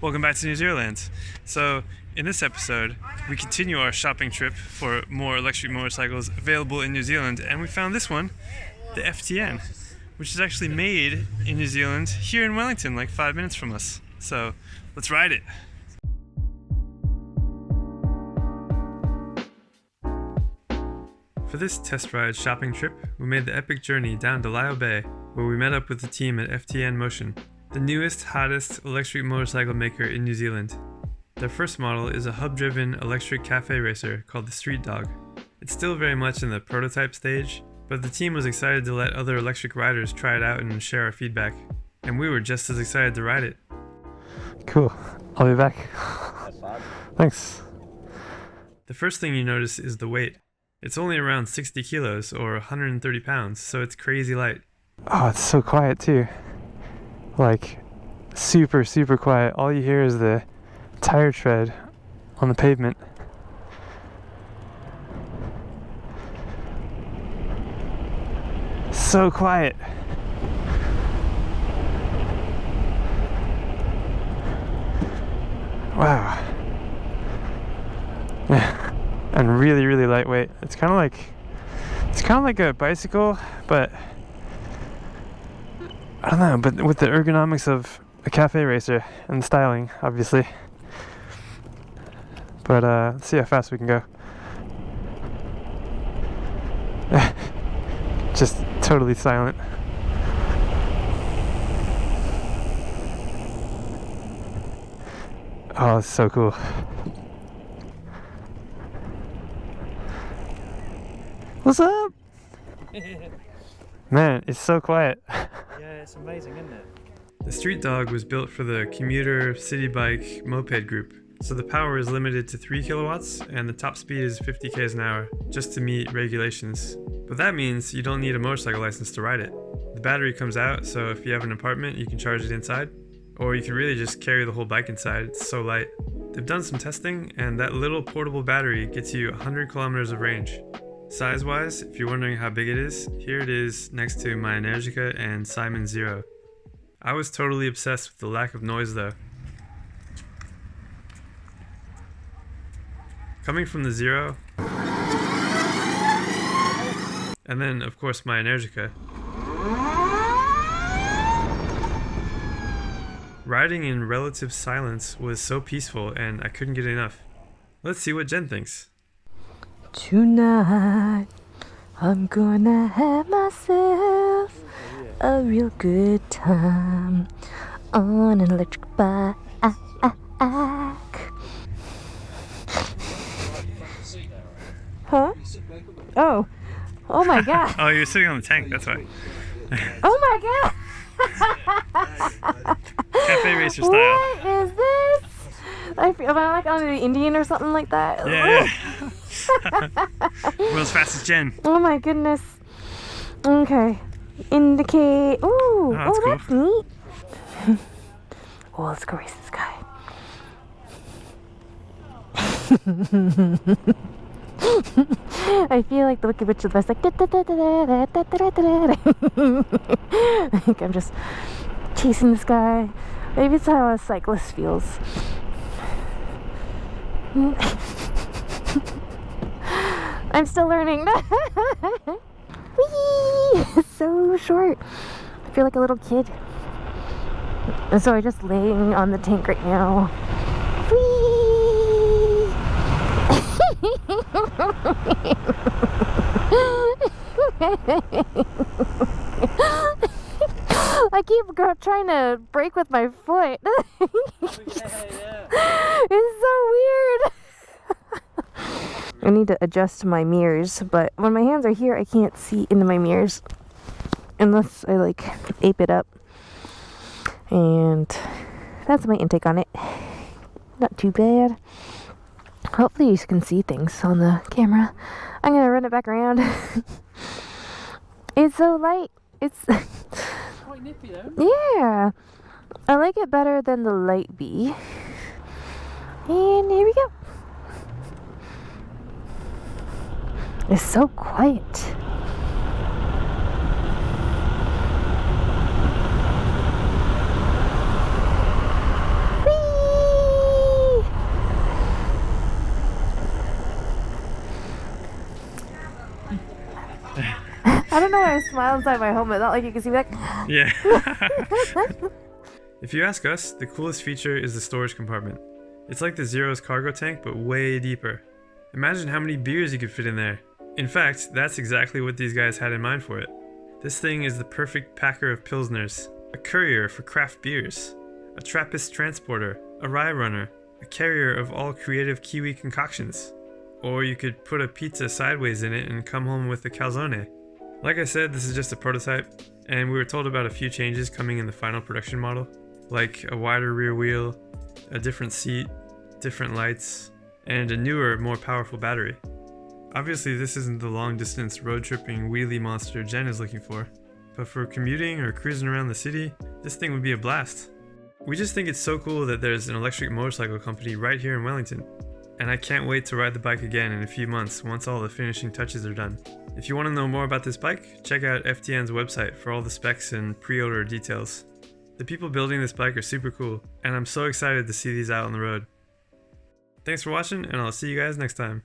Welcome back to NewZeroland. So, in this episode, we continue our shopping trip for more electric motorcycles available in New Zealand, and we found this one, the FTN, which is actually made in New Zealand here in Wellington, like 5 minutes from us. So, let's ride it. For this test ride shopping trip, we made the epic journey down to Lyle Bay, where we met up with the team at FTN Motion, the newest, hottest electric motorcycle maker in New Zealand. Their first model is a hub-driven electric cafe racer called the Streetdog. It's still very much in the prototype stage, but the team was excited to let other electric riders try it out and share our feedback, and we were just as excited to ride it. Cool. I'll be back. That's fine. Thanks. The first thing you notice is the weight. It's only around 60 kilos or 130 pounds, so it's crazy light. Oh, it's so quiet too. Like, super quiet. All you hear is the tire tread on the pavement. So quiet. Wow. And really lightweight. It's kind of like a bicycle, but I don't know, but with the ergonomics of a cafe racer and the styling, obviously. But let's see how fast we can go. Just totally silent. Oh, it's so cool. What's up? Man, it's so quiet. Yeah, it's amazing, isn't it? The Streetdog was built for the commuter, city bike, moped group, so the power is limited to 3 kilowatts and the top speed is 50 k's an hour, just to meet regulations. But that means you don't need a motorcycle license to ride it. The battery comes out, so if you have an apartment, you can charge it inside, or you can really just carry the whole bike inside. It's so light. They've done some testing, and that little portable battery gets you 100 kilometers of range. Size-wise, if you're wondering how big it is, here it is next to my Energica and Simon Zero. I was totally obsessed with the lack of noise though. Coming from the Zero, and then of course my Energica. Riding in relative silence was so peaceful and I couldn't get enough. Let's see what Jen thinks. Tonight, I'm gonna have myself a real good time on an electric bike. Huh? Oh. Oh my god. Oh, you're sitting on the tank, that's why. Oh my god. Cafe racer style. What is this? Am I like on an Indian or something like that? Yeah. World's fastest Jen. Oh my goodness. Okay. Indicate. Ooh. Oh, That's neat. Well, let's go race this guy. I feel like the Wicked Witch of the West, like I think I'm just chasing this guy. Maybe it's how a cyclist feels. I'm still learning. Whee! It's so short. I feel like a little kid. And so I'm just laying on the tank right now. Whee! I keep trying to brake with my foot. It's so weird. I need to adjust my mirrors, but when my hands are here, I can't see into my mirrors unless I like ape it up. And that's my intake on it. Not too bad. Hopefully you can see things on the camera. I'm gonna run it back around. It's so light. It's Quite nippy though. yeah. I like it better than the Light Bee. And here we go. It's so quiet. Whee! I don't know why I smile inside my helmet. Not like you can see me like. Yeah. If you ask us, the coolest feature is the storage compartment. It's like the Zero's cargo tank, but way deeper. Imagine how many beers you could fit in there. In fact, that's exactly what these guys had in mind for it. This thing is the perfect packer of pilsners, a courier for craft beers, a Trappist transporter, a rye runner, a carrier of all creative Kiwi concoctions. Or you could put a pizza sideways in it and come home with a calzone. Like I said, this is just a prototype, and we were told about a few changes coming in the final production model, like a wider rear wheel, a different seat, different lights, and a newer, more powerful battery. Obviously, this isn't the long-distance road-tripping wheelie monster Jen is looking for, but for commuting or cruising around the city, this thing would be a blast. We just think it's so cool that there's an electric motorcycle company right here in Wellington, and I can't wait to ride the bike again in a few months once all the finishing touches are done. If you want to know more about this bike, check out FTN's website for all the specs and pre-order details. The people building this bike are super cool, and I'm so excited to see these out on the road. Thanks for watching, and I'll see you guys next time.